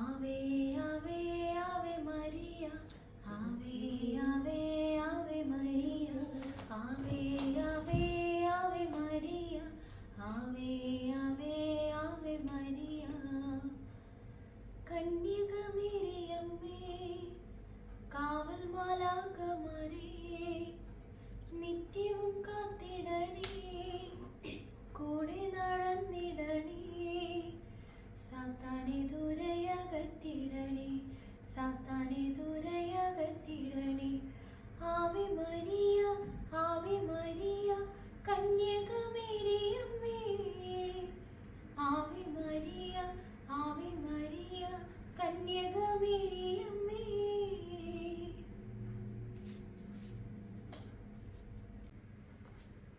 ആവേ ആവേ Ave Maria, ആവേ ആവേ Ave Maria, ആവേ ആവേ Ave Maria, ആവേ ആവേ Ave Maria. കന്യകമേരിയമ്മേ, കാവൽ മാലാഖമാരേ, നിത്യവും കാത്തിടണേ, കൂടെ നടന്നിടണേ, സാത്താനെ ദൂരയകറ്റിടണേ, സാത്താനെ ദൂരയകറ്റിടണേ. Ave Maria, Ave Maria, കന്യകമേരിയമ്മേ, Ave Maria, Ave Maria, കന്യകമേരിയമ്മേ.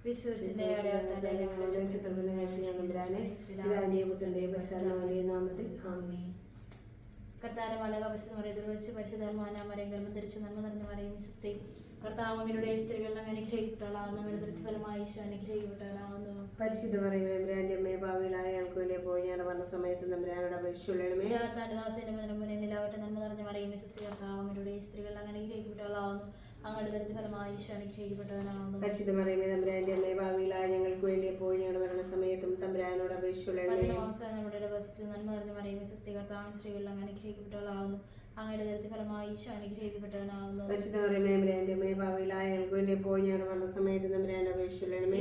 വിശ്വസിന്റെ നാമത്തിൽ ആമേൻ. കർത്താവിന്റെ മാലാഖ പരിശുദ്ധാത്മാനാമരം ഗർഭം ധരിച്ച് നന്മ നിറഞ്ഞ മറിയം സ്വസ്തി. കർത്താവ് അങ്ങയുടെ സ്ത്രീകളെല്ലാം അനുഗ്രഹിക്കപ്പെട്ടവളാവുന്നു, അവരുടെ ദൃഷ്ടിഫലമായി ഈശോ അനുഗ്രഹിക്കപ്പെട്ടവനാവുന്നു. പരിശുദ്ധ മറിയമേ, അമ്മേ, ഭാവിയിലായ ഞങ്ങൾക്ക് വേണ്ടി പോയി ഞാൻ പറഞ്ഞ സമയത്ത് തമ്പുരാനോട് അപേക്ഷിച്ചുകൊള്ളണമേ. കർത്താവിന്റെ ദാസന്റെ മധുരം പോലെ നിലാവട്ടെ. നന്മ നിറഞ്ഞ മറിയം സ്വസ്തി. കർത്താവ് അങ്ങയുടെ സ്ത്രീകളെല്ലാം അനുഗ്രഹിക്കപ്പെട്ടവളാവുന്നു, അങ്ങയുടെ ദൃഷ്ടിഫലമായി ഈശോ അനുഗ്രഹിക്കപ്പെട്ടവനാവുന്നു. പരിശുദ്ധ മറിയമേ, തമ്പുരാന്റെ അമ്മേ, ഭാവിയിലായ ഞങ്ങൾക്ക് വേണ്ടി പോയി ഞങ്ങളുടെ മരണ സമയത്തും തമ്പുരാനോട് അപേക്ഷിച്ചുകൊള്ളണമേ. നമ്മുടെ വസിച്ചു. നന്മ നിറഞ്ഞ മറിയം സ്വസ്തി. കർത്താവിന്റെ സ്ത്രീകളെല്ലാം അനുഗ്രഹിക്കപ്പെട്ടവളാവുന്നു, അങ്ങയുടെ ദൃഷ്ടിഫലമായി ഈശോ അനുഗ്രഹിക്കപ്പെട്ടവനാവുന്നു. പരിശുദ്ധ മറിയമേ, തമ്പുരാന്റെ അമ്മേ, ഭാവിയിലായ ഞങ്ങൾക്ക് വേണ്ടി പോയി ഞങ്ങളുടെ മരണ സമയത്ത് തമ്പുരാനോട് അപേക്ഷിച്ചുകൊള്ളണമേ.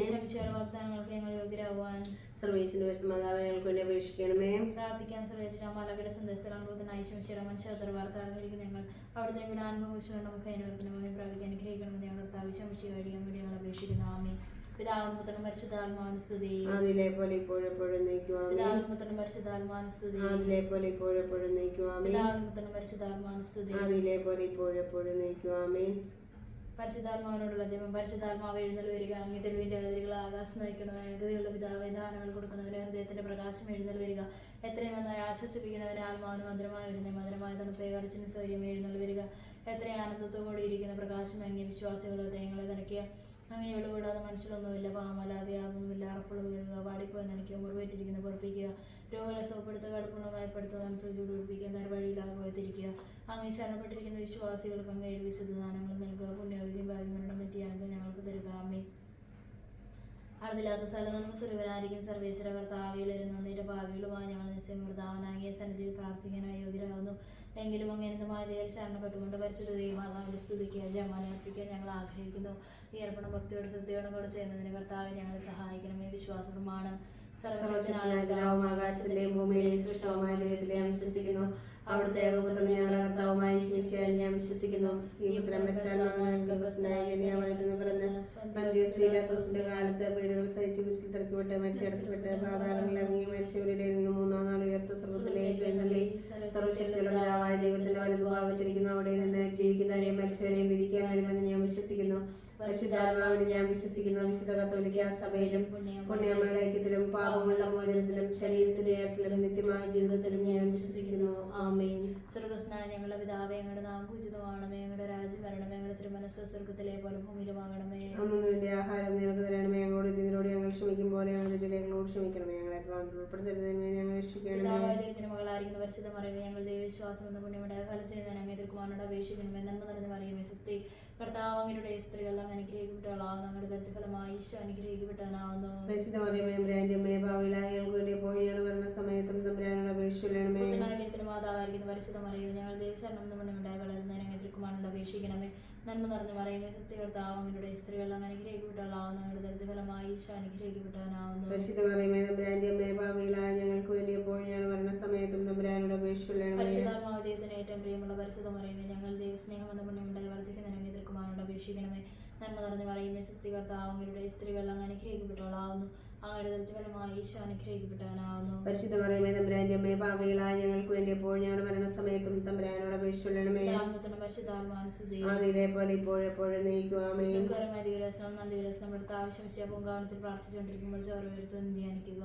വാഗ്ദാനങ്ങൾക്ക് ഞങ്ങൾ യോഗ്യരാകുവാൻ സർവേശ്വരന്റെ പരിശുദ്ധമാതാവേ, ഞങ്ങൾക്ക് വേണ്ടി അപേക്ഷിക്കണമേ. പ്രാർത്ഥിക്കാൻ സർവേശ്വര മാലാഖയുടെ സന്ദേശത്തിലാകുന്നതിനായി മനുഷ്യർ വാർത്ത അറിഞ്ഞിരിക്കുന്ന ഞങ്ങൾ അവിടുത്തെ ഇവിടെ അനുഭവിച്ചു നമുക്ക് അതിനോർക്കണമേ. പ്രാപിക്കാൻ അനുഗ്രഹിക്കണമെന്ന് ഞങ്ങൾ താവശ്യമിച്ച് കഴിയാൻ വേണ്ടി ഞങ്ങൾ അപേക്ഷിക്കുന്നു. ആമേൻ. പിതാവും പുത്രനും പരിശുദ്ധാത്മാവിന് സ്തുതി. അതിലെ പോലെ ഇപ്പോഴെപ്പോഴും നയിക്കുവാൻ. പിതാവും പുത്രനും പരിശുദ്ധാത്മാവിന് സ്തുതി. അതിലെ പോലെ ഇപ്പോഴെപ്പോഴും നയിക്കുവാൻ. പിതാവും പുത്രനും പരിശുദ്ധാത്മാവിന് സ്തുതി. അതിലെ പോലെ ഇപ്പോഴെപ്പോഴും നയിക്കുവാൻ. പരിശുദ്ധാത്മാവിനോടുള്ള ജപം. പരിശുദ്ധാത്മാവ് എഴുന്നള്ളി വരിക, അങ്ങ് തെരുവിന്റെ അതിരുകൾ ആകാശം നയിക്കണമേ. ഗതികളുടെ പിതാവ് ദാനങ്ങൾ കൊടുക്കുന്നവരെ ഹൃദയത്തിന്റെ പ്രകാശം എഴുന്നള്ളി വരിക. എത്രയും നന്നായി ആശ്വസിപ്പിക്കുന്നവരെ ആത്മാവിന് മധുരമായി വരുന്ന മധുരമായ തണുപ്പേ കരച്ചിന് സൗര്യം എഴുന്നള്ളി വരിക. എത്രയും ആനന്ദത്തോടെ ഇരിക്കുന്ന പ്രകാശം അങ്ങേ വിശ്വാസികളുടെ ഹൃദയങ്ങളെ നനയ്ക്കുക. അങ്ങേ വിളുകൂടാതെ മനുഷ്യരൊന്നുമില്ല, പാമല്ലാതെ യാതൊന്നുമില്ല. അറപ്പുള്ളത് കഴുകുക, വാടിപ്പോയി നനയ്ക്കുക, മുറിവേറ്റിരിക്കുന്ന പൊറപ്പിക്കുക, രോഗികളെ സുഖപ്പെടുത്തുക, കടുപ്പുള്ള ഭയപ്പെടുത്തുക, ചൂടുപിടിപ്പിക്കുക, നേർവഴിയില്ലാതെ പോയത്തിരിക്കുക. അങ്ങ് ശരണപ്പെട്ടിരിക്കുന്ന വിശ്വാസികൾക്ക് അങ്ങയുടെ വിശുദ്ധ ദാനങ്ങൾ നൽകുക. പുണ്യവതിയും ഭാഗ്യമരണം നെറ്റിയാനത്തിൽ ഞങ്ങൾക്ക് തരുക. അമ്മേ. അളവില്ലാത്ത സ്ഥലം സുരവനായിരിക്കും സർവേശ്വര കർത്താവിയിലിരുന്ന് നിന്റെ ഭാവികളുമായി ഞങ്ങൾ നിശ്ചയമൃതാവനാകിയ സന്നിധിയിൽ പ്രാർത്ഥിക്കാനായി യോഗ്യരാകുന്നു. എങ്കിലും അങ്ങനത്തെ മാലയിൽ ശരണപ്പെട്ടുകൊണ്ട് പരിശുദ്ധ ദൈവമാതാവിനെ സ്തുതിക്കുക, ജയമാല അർപ്പിക്കാൻ ഞങ്ങൾ ആഗ്രഹിക്കുന്നു. ഈ അർപ്പണം ഭക്തിയോട് ശ്രദ്ധയോടും കൂടെ ചെയ്യുന്നതിന് കർത്താവെ ഞങ്ങളെ സഹായിക്കണമേ. വിശ്വാസ പ്രമാണം. ആകാശത്തിന്റെയും ഭൂമിയുടെയും സൃഷ്ടവുമായ ദൈവത്തിലെ ഞാൻ വിശ്വസിക്കുന്നു. അവിടുത്തെ ഏകപുത്രൻ ഞങ്ങളെ കർത്താവുമായി ഞാൻ വിശ്വസിക്കുന്നു. ഈ പുത്രൻ പിറന്ന് പന്തിയോസ് പീലാത്തോസിന്റെ കാലത്ത് പീഡകൾ സഹിച്ച് കുരിശിൽ തറക്കപ്പെട്ട് മരിച്ചടക്കപ്പെട്ട് പാതാളങ്ങളിൽ ഇറങ്ങി മരിച്ചവരുടെ നിന്ന് മൂന്നാം നാൾ ഉയർത്ത സ്വർഗ്ഗത്തിലേക്ക് എഴുന്നള്ളി സർവശക്തിയുള്ള പിതാവായ ദൈവത്തിന്റെ വലതുഭാഗത്തിരിക്കുന്നു. അവിടെ നിന്ന് ജീവിക്കുന്നവരെയും മരിച്ചവരെയും വിധിക്കാൻ വരുമെന്ന് ഞാൻ വിശ്വസിക്കുന്നു. പരിശുദ്ധാത്മാവിനെ ഞാൻ വിശ്വസിക്കുന്നു. വിശുദ്ധ കത്തോലിക്ക സഭയിലും പുണ്യാമയുടെ ഐക്യത്തിലും പാപങ്ങളുടെ മോചനത്തിലും ശരീരത്തിന്റെ ഏർപ്പിലും നിത്യമായ ജീവിതത്തിലും ഞാൻ വിശ്വസിക്കുന്നു. ആമേൻ. സ്വർഗ്ഗസ്നായ ഞങ്ങളുടെ പിതാവേ, ഞങ്ങളുടെ നാം പൂജിതമാണമേ. ഞങ്ങളുടെ രാജ്യം വരണമേ. ഞങ്ങളുടെ തിരുമനസ്സ് സ്വർഗ്ഗത്തിലെ പോലെ ഭൂമിയിലുമാകണമേ. അന്നു വേണ്ടി ആഹാരം ഞങ്ങൾക്ക് തരണമേ. ഞങ്ങളോട് ഇതിനോട് ഞങ്ങൾ ക്ഷമിക്കും പോലെ ഞങ്ങളോട് ക്ഷമിക്കണമേ. ഞങ്ങളെ ഉൾപ്പെടുത്തരുതേ, ഞങ്ങൾ രക്ഷിക്കണമേ. ദൈവത്തിന്റെ മകളായിരിക്കുന്ന പരിശുദ്ധ മറിയമേ, ഞങ്ങൾ ദൈവവിശ്വാസം എന്ന പുണ്യമുണ്ടായ ഫലം ചെയ്യുന്നതിന് അങ്ങേ തിരുക്കുമാരനോട് അപേക്ഷിക്കണമേ. നന്മ നിറഞ്ഞ മറിയമേ സ്വസ്തി. കർത്താവ് അങ്ങയുടെ സ്ത്രീകൾ അങ്ങ് അനുഗ്രഹിക്കപ്പെട്ടവളാവുന്നു, അങ്ങയുടെ ദൃഷ്ടിഫലമായി ഈശോ അനുഗ്രഹിക്കപ്പെട്ടവനാവുന്നു. പരിശുദ്ധ മറിയമേ, അമ്മേ, ഭാവിയിലായ ഞങ്ങൾക്ക് വേണ്ടി പോയി ഞങ്ങൾ വരുന്ന സമയത്തും തമ്പുരാനോട് അപേക്ഷിക്കണമേ. മാതാവായിരിക്കുന്ന പരിശുദ്ധ മറിയമേ, ഞങ്ങൾ ദൈവശരണം എന്ന പുണ്യമുണ്ടായ വളരുന്നതിന് അങ്ങേ തിരുക്കുമാരനോട് അപേക്ഷിക്കണമേ. നന്മ നിറഞ്ഞ മറിയമേ സ്വസ്തി. കർത്താവ് അങ്ങയുടെ സ്ത്രീകൾ അങ്ങ് അനുഗ്രഹിക്കപ്പെട്ടവളാവുന്നു, അങ്ങയുടെ ദൃഷ്ടിഫലമായി ഈശോ അനുഗ്രഹിക്കപ്പെട്ടവനാവുന്നു. പരിശുദ്ധ മറിയമേ, അമ്മേ, ഭാവിയിലായ ഞങ്ങൾക്ക് വേണ്ടി പോയി ഞങ്ങൾ വരുന്ന സമയത്തും തമ്പുരാനോട് അപേക്ഷിക്കണമേ. പരിശുദ്ധാത്മാവ് ദൈവത്തിന് ഏറ്റവും പ്രിയമുള്ള പരിശുദ്ധ മറിയമേ, ഞങ്ങൾ ദൈവസ്നേഹം എന്ന പുണ്യമുണ്ടായി വർദ്ധിക്കുന്നതിന് അങ്ങേ തിരുക്കുമാരനോട് അപേക്ഷിക്കണമേ. നന്മ നിറഞ്ഞ മറിയമേ സ്വസ്തി. കർത്താവ് അങ്ങയുടെ സ്ത്രീകൾ അങ്ങ് അനുഗ്രഹിക്കപ്പെട്ടവളാവുന്നു, അങ്ങയുടെ ദൃഷ്ടിഫലമായി ഈശോ അനുഗ്രഹിക്കപ്പെട്ടവനാവുന്നു. പരിശുദ്ധ മറിയമേ, അമ്മേ, ഭാവിയിലായ ഞങ്ങൾക്ക് വേണ്ടി എപ്പോഴും ഞങ്ങളുടെ മരണസമയത്തും തമ്പുരാനോട് അപേക്ഷിച്ചുകൊള്ളണമേ. അതിലെ പോലെ ഇപ്പോഴെപ്പോഴും നയിക്കുവാമേ. പൂങ്കാവനത്തിൽ പ്രാർത്ഥിച്ചുകൊണ്ടിരിക്കുമ്പോൾ ചോര വരുത്തുവാൻ ധ്യാനിക്കുക.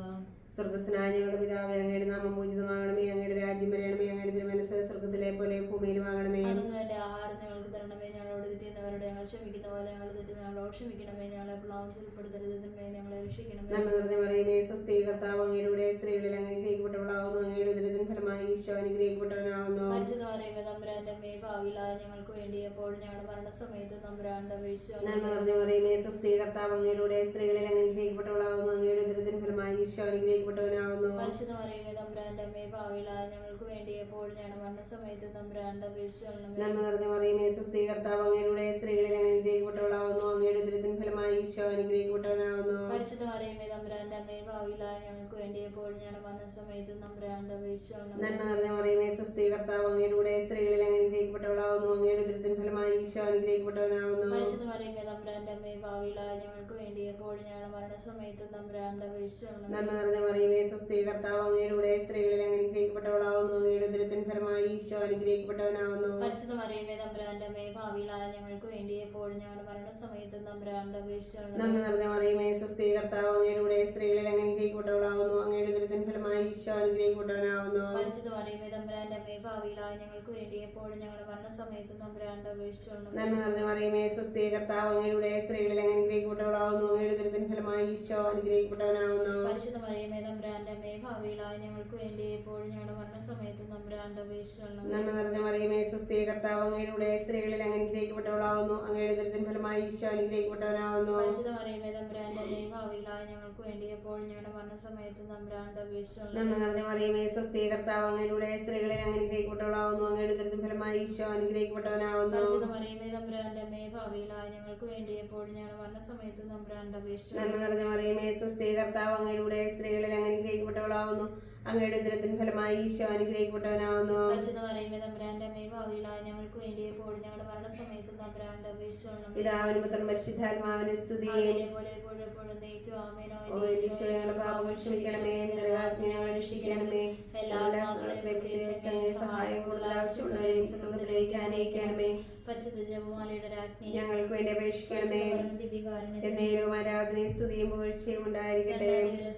സ്വർഗ്ഗസ്നായ ഞങ്ങളുടെ പിതാവേ, അങ്ങയുടെ നാമം പൂജിതമാകണമേ. അങ്ങയുടെ രാജ്യം വരണമേ. അങ്ങയുടെ തിരുമനസ്സ് സ്വർഗ്ഗത്തിലെ പോലെ ഭൂമിയിലുമാകണമേ. എന്റെ ആഹാരം ഞങ്ങൾക്ക് തരണമേ. ഞങ്ങളോട് തെറ്റുന്നവരോട് ഞങ്ങൾ ക്ഷമിക്കുന്ന പോലെ ഞങ്ങൾ തെറ്റുന്ന ഞങ്ങളോട് ക്ഷമിക്കണമേ. ഞങ്ങളെ പ്ലാവത്തിൽ ഉൾപ്പെടുത്തരുത്, ഞങ്ങളെ രക്ഷിക്കണമേ. നന്മ നിറഞ്ഞ മറിയമേ സ്വസ്തി. കർത്താവ് അങ്ങയുടെ കൂടെ സ്ത്രീകളിൽ അങ്ങനെ അനുഗ്രഹിക്കപ്പെട്ടവളാവുന്നു, അങ്ങയുടെ ഉദരത്തിൻ ഫലമായി ഈശോ അനുഗ്രഹിക്കപ്പെട്ടവനാവുന്നു. പരിശുദ്ധ മറിയമേ തമ്പുരാന്റെ അമ്മേ ഭാവിയിലായ ഞങ്ങൾക്ക് വേണ്ടി എപ്പോഴും ഞങ്ങളുടെ മരണസമയത്ത് തമ്പുരാന്റെ അപേക്ഷിച്ചു. നന്മ നിറഞ്ഞ മറിയമേ സ്വസ്തി, കർത്താവ് അങ്ങയുടെ സ്ത്രീകളിൽ അങ്ങ് അനുഗ്രഹിക്കപ്പെട്ടവളാവുന്നു. അങ്ങയുടെ ഉദരത്തിൻ ഫലമായി ഈശോ അനുഗ്രഹിക്കപ്പെട്ടവനാവുന്നു. പരിശുദ്ധ മറിയമേ തമ്പുരാന്റെ അമ്മേ ഭാവിയിലായ ഞങ്ങൾക്ക് വേണ്ടി എപ്പോഴും ഞങ്ങളുടെ മരണസമയത്ത് തമ്പുരാന്റെ അപേക്ഷിച്ചു. നന്മ നിറഞ്ഞ മറിയമേ സ്വസ്തി, കർത്താവ് അങ്ങയുടെ സ്ത്രീകളിൽ അങ്ങ് അനുഗ്രഹിക്കപ്പെട്ടവളാവുന്നു. അങ്ങയുടെ ഉദരത്തിൻ ഫലമായി ഈശോ അനുഗ്രഹിക്കപ്പെട്ടവനാവുന്നു. പരിശുദ്ധ മറിയമേ തമ്പുരാന്റെ അമ്മേ ഭാവിയിലായ ഞങ്ങൾക്ക് വേണ്ടി എപ്പോഴും ഞങ്ങളുടെ മരണസമയത്ത് തമ്പുരാന്റെ അപേക്ഷിച്ചു. നന്മ നിറഞ്ഞ മറിയമേ സ്വസ്തി, കർത്താവ് അങ്ങയുടെ സ്ത്രീകളിൽ അങ്ങ് അനുഗ്രഹിക്കപ്പെട്ടവളാവുന്നു. അങ്ങയുടെ ഉദരത്തിൻ ഫലമായി ഈശോ അനുഗ്രഹിക്കപ്പെട്ടവനാവുന്നു. പരിശുദ്ധ മറിയമേ തമ്പുരാന്റെ അമ്മേ ഭാവിയിലായ ഞങ്ങൾക്ക് വേണ്ടി എപ്പോഴും ഞങ്ങളുടെ മരണസമയത്ത് തമ്പുരാന്റെ അപേക്ഷിച്ചു. നന്മ നിറഞ്ഞ മറിയമേ സ്വസ്തി, കർത്താവ് അങ്ങയുടെ സ്ത്രീകളിൽ അങ്ങ് അനുഗ്രഹിക്കപ്പെട്ടവളാവുന്നു. അങ്ങയുടെ ഉദരത്തിൻ ഫലമായി ഈശോ അനുഗ്രഹിക്കപ്പെട്ടവനാവുന്നു. പരിശുദ്ധ മറിയമേ തമ്പുരാന്റെ അമ്മേ ഭാവിയിലായ ഞങ്ങൾക്ക് വേണ്ടി എപ്പോഴും ഞങ്ങളുടെ മരണസമയത്ത് തമ്പുരാന്റെ അപേക്ഷിച്ചു. നന്മ നിറഞ്ഞ മറിയമേ സ്വസ്തി, കർത്താവ് അങ്ങയുടെ സ്ത്രീകളിൽ അങ്ങ് അനുഗ്രഹിക്കപ്പെട്ടവളാവുന്നു. അങ്ങയുടെ ഉദരത്തിൻ ഫലമായി ഈശോ അനുഗ്രഹിക്കപ്പെട്ടവനാവുന്നു. പരിശുദ്ധ മറിയമേ തമ്പുരാന്റെ അമ്മേ ഭാവിയിലായ ഞങ്ങൾക്ക് വേണ്ടി എപ്പോഴും ഞങ്ങളുടെ മരണസമയത്ത് തമ്പുരാന്റെ അപേക്ഷിച്ചു. നന്മ നിറഞ്ഞ മറിയമേ സ്വസ്തി, കർത്താവ് അങ്ങയുടെ സ്ത്രീകളിൽ അങ്ങ് അനുഗ്രഹിക്കപ്പെട്ടവളാവുന്നു. അങ്ങയുടെ ഉദരത്തിൻ ഫലമായി ഈശോ അനുഗ്രഹിക്കപ്പെട്ടവനാവുന്നു. പരിശുദ്ധ മറിയമേ തമ്പുരാന്റെ അമ്മേ ഭാവിയിലായ ഞങ്ങൾക്ക് വേണ്ടി എപ്പോഴും ഞങ്ങളുടെ മരണസമയത്ത് തമ്പുരാന്റെ അപേക്ഷിച്ചു. നന്മ നിറഞ്ഞ മറിയമേ സ്വസ്തി, കർത്താവ് അങ്ങയുടെ സ്ത്രീകളിൽ അങ്ങ് അനുഗ്രഹിക്കപ്പെട്ടവളാവുന്നു. അങ്ങയുടെ ഉദരത്തിൻ ഫലമായി ഈശോ അനുഗ്രഹിക്കപ്പെട്ടവനാവുന്നു. പരിശുദ്ധ മറിയമേ തമ്പുരാന്റെ അമ്മേ ഭാവിയിലായ ഞങ്ങൾക്ക് വേണ്ടി എപ്പോഴും ഞങ്ങളുടെ മരണസമയത്ത് തമ്പുരാന്റെ അപേക്ഷിച്ചു. നന്മ നിറഞ്ഞ മറിയമേ സ്വസ്തി, കർത്താവ് അങ്ങയുടെ സ്ത്രീകളിൽ അങ്ങ് അനുഗ്രഹിക്കപ്പെട്ടവളാവുന്നു. അങ്ങയുടെ ഉദരത്തിൻ ഫലമായി ഈശോ അനുഗ്രഹിക്കപ്പെട്ടവനാവുന്നു. പരിശുദ്ധ മറിയമേ തമ്പുരാന്റെ അമ്മേ ഭാവിയിലായ ഞങ്ങൾക്ക് വേണ്ടി എപ്പോഴും ഞങ്ങളുടെ മരണസമയത്ത് തമ്പുരാന്റെ അപേക്ഷിച്ചു. നന്മ നിറഞ്ഞ മറിയമേ സ്വസ്തി, കർത്താവ് അങ്ങയുടെ സ്ത്രീകളിൽ അങ്ങ് അനുഗ്രഹിക്കപ്പെട്ടവളാവുന്നു. അങ്ങയുടെ ഉദരത്തിൻ ഫലമായി ഈശോ അനുഗ്രഹിക്കപ്പെട്ടവനാവുന്നു. പരിശുദ്ധ മറിയമേ തമ്പുരാന്റെ അമ്മേ ഭാവിയിലായ ഞങ്ങൾക്ക് വേണ്ടി എപ്പോഴും ഞങ്ങളുടെ മരണസമയത്ത് തമ്പുരാന്റെ അപേക്ഷിച്ചു. പിതാവിനും പുത്രനും പരിശുദ്ധാത്മാവിനും സ്തുതി. പോലെ എപ്പോഴും എപ്പോഴും നയിക്കും. ആമേൻ. ഓ ഈശോ, ഞങ്ങളുടെ പാപങ്ങൾ ക്ഷമിക്കണമേ, നരകാഗ്നി ഞങ്ങളെ രക്ഷിക്കണമേ, എല്ലാ ആത്മാക്കളെയും സഹായം കൂടുതൽ ആവശ്യമുള്ളവരെയും സ്വർഗ്ഗത്തിലേക്ക് ആനയിക്കണമേ. പരിശുദ്ധ ജപമാലയുടെ രാജ്ഞി ഞങ്ങൾക്ക് വേണ്ടി അപേക്ഷിക്കണമേ. എന്നേരവും ആരാധനയും സ്തുതിയും പുകഴ്ചയും ഉണ്ടായിരിക്കട്ടെ.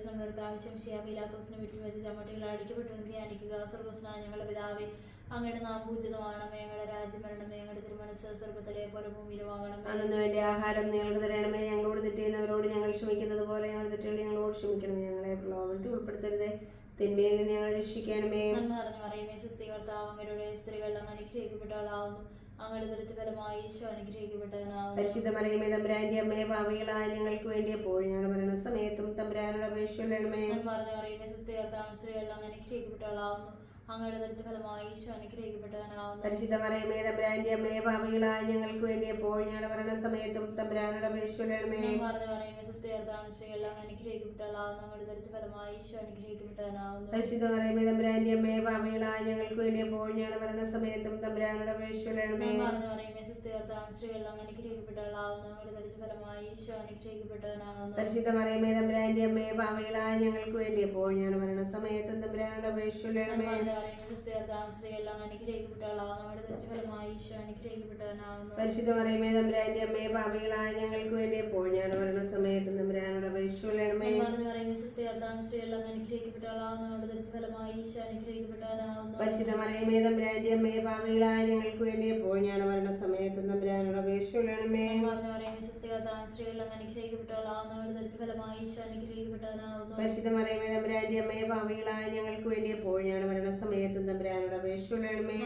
നമ്മുടെ ആവശ്യം ഷിയാബിലാത്തോസിനെ വീട്ടിൽ വെച്ച് ചമ്മട്ടികൾ അടിക്കപ്പെട്ടു എന്ന് ധ്യാനിക്കുക. സ്വർഗ്ഗസ്നായ ഞങ്ങളുടെ പിതാവേ, അങ്ങയുടെ നാം പൂജിതമാണമേ. ഞങ്ങളുടെ രാജ്യം വരണമേ. ഞങ്ങളുടെ തിരുമനസ്സ് സ്വർഗ്ഗത്തിലെ പോലെ ഭൂമിയിലുമാകണമേ. അതിനു വേണ്ടി ആഹാരം ഞങ്ങൾക്ക് തരണമേ. ഞങ്ങളോട് തെറ്റ് ചെയ്യുന്നവരോട് ഞങ്ങൾ ക്ഷമിക്കുന്നത് പോലെ ഞങ്ങളുടെ തെറ്റുകൾ ഞങ്ങളോട് ക്ഷമിക്കണമേ. ഞങ്ങളെ പ്രലോഭനത്തിൽ ഉൾപ്പെടുത്തരുതേ, തിന്മയിൽ നിന്ന് ഞങ്ങളെ രക്ഷിക്കണമേ. നന്മ നിറഞ്ഞ മറിയമേ സ്വസ്തി, കർത്താവ് അങ്ങയുടെ സ്ത്രീകൾ അങ്ങ് അനുഗ്രഹിക്കപ്പെട്ടവളാവുന്നു. അങ്ങയുടെ ദുരിതഫലമായി ഈശോ അനുഗ്രഹിക്കപ്പെട്ടവനാവുന്നു. പരിശുദ്ധ മറിയമേ തമ്പുരാന്റെ അമ്മയെ, പാപികളായ ഞങ്ങൾക്ക് വേണ്ടി എപ്പോഴും ഞങ്ങളുടെ മരണസമയത്തും തമ്പുരാനോട് അപേക്ഷിക്കണമേ. നന്മ നിറഞ്ഞ മറിയമേ സ്വസ്തി, കർത്താവ് സ്ത്രീകൾ അങ്ങ് അനുഗ്രഹിക്കപ്പെട്ടവളാവുന്നു. അങ്ങയുടെ ദുരിതഫലമായി ഈശോ അനുഗ്രഹിക്കപ്പെട്ടവനാവുന്നു. പരിശുദ്ധ മറിയമേ തമ്പുരാന്റെ അമ്മയെ, പാപികളായ ഞങ്ങൾക്ക് വേണ്ടി എപ്പോഴും ഞങ്ങളുടെ മരണസമയത്തും തമ്പുരാനോട് അപേക്ഷിക്കണമേ. നന്മ നിറഞ്ഞ മറിയമേ സ്വസ്തി, കർത്താവ് സ്ത്രീകൾ അങ്ങ് അനുഗ്രഹിക്കപ്പെട്ടവളാവുന്നു. അങ്ങയുടെ ദുരിതഫലമായി ഈശോ അനുഗ്രഹിക്കപ്പെട്ടവനാവുന്നു. പരിശുദ്ധ മറിയമേ തമ്പുരാന്റെ അമ്മയെ, പാപികളായ ഞങ്ങൾക്ക് വേണ്ടി എപ്പോഴും ഞങ്ങളുടെ മരണസമയത്തും തമ്പുരാനോട് അപേക്ഷിക്കണമേ. നന്മ നിറഞ്ഞ മറിയമേ സ്വസ്തി, കർത്താവ് സ്ത്രീകൾ അങ്ങ് അനുഗ്രഹിക്കപ്പെട്ടവളാവുന്നു. അങ്ങയുടെ ദുരിതഫലമായി ഈശോ അനുഗ്രഹിക്കപ്പെട്ടവനാവുന്നു. പരിശുദ്ധ മറിയമേ തമ്പുരാന്റെ അമ്മയെ, പാപികളായ ഞങ്ങൾക്ക് വേണ്ടി എപ്പോഴും ഞങ്ങളുടെ മരണസമയത്തും തമ്പുരാനോട് അപേക്ഷിക്കണമേ. പരിശുദ്ധ മറിയമേ തമ്പുരാന്റെ അമ്മയെ, പാപികളായ ഞങ്ങൾക്ക് വേണ്ടി എപ്പോഴും ഞങ്ങളുടെ മരണസമയത്തും തമ്പുരാനോട് അപേക്ഷിക്കണമേ. പരിശുദ്ധ മറിയമേ തമ്പുരാന്റെ അമ്മയെ, പാപികളായ ഞങ്ങൾക്ക് വേണ്ടി എപ്പോഴും ഞങ്ങളുടെ മരണസമയത്തും തമ്പുരാനോട് അപേക്ഷിക്കണമേ.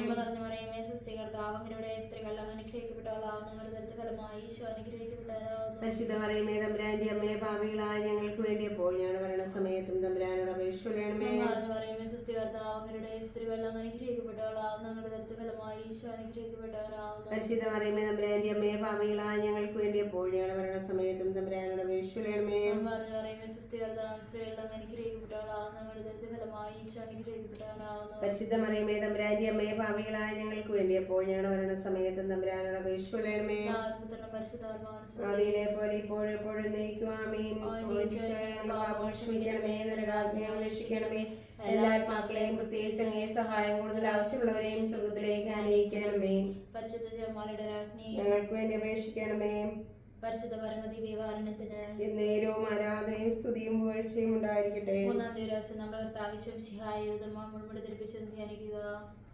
പരിശുദ്ധ മറിയമേ തമ്പുരാന്റെ അമ്മയെ, പാപികളായ ഞങ്ങൾക്ക് വേണ്ടി എപ്പോഴും ഞങ്ങളുടെ മരണസമയത്തും തമ്പുരാനോട് അപേക്ഷിക്കണമേ. പരിശുദ്ധ മറിയമേ തമ്പുരാന്റെ അമ്മയെ, പാപികളായ ഞങ്ങൾക്ക് വേണ്ടി എപ്പോഴും ഞങ്ങളുടെ മരണസമയത്തും തമ്പുരാനോട് അപേക്ഷിക്കണമേ. പരിശുദ്ധ മറിയമേ തമ്പുരാന്റെ അമ്മയെ, പാപികളായ ഞങ്ങൾക്ക് വേണ്ടി എപ്പോഴും ഞങ്ങളുടെ മരണസമയത്തും തമ്പുരാനോട് അപേക്ഷിക്കണമേ. പരിശുദ്ധ മറിയമേ തമ്പുരാന്റെ അമ്മയെ, പാപികളായ ഞങ്ങൾക്ക് വേണ്ടി എപ്പോഴും ഞങ്ങളുടെ മരണസമയത്തും തമ്പുരാനോട് അപേക്ഷിക്കണമേ. ആദിയിലെ പോലെ ഇപ്പോഴും എപ്പോഴും നയിക്കും. ആമേൻ. പാപങ്ങൾ ക്ഷമിക്കണമേ, നരകാഗ്നി ഞങ്ങളെ രക്ഷിക്കണമേ, എല്ലാ ആത്മാക്കളെയും പ്രത്യേകിച്ച് അങ്ങേ സഹായം കൂടുതൽ ആവശ്യമുള്ളവരെയും സ്വർഗ്ഗത്തിലേക്ക് ആനയിക്കണമേ. പരിശുദ്ധ ജപമാലയുടെ രാജ്ഞി ഞങ്ങൾക്ക് വേണ്ടി അപേക്ഷിക്കണമേ. പരിശുദ്ധ പരമദിവ്യകാരുണ്യത്തിന് നേരവും ആരാധനയും സ്തുതിയും പുകഴ്ചയും ഉണ്ടായിരിക്കട്ടെ. മൂന്നാം ദിവസം നമ്മുടെ കർത്താവിശ്വം മുഴുവൻ ധരിപ്പിച്ചു ധ്യാനിക്കുക.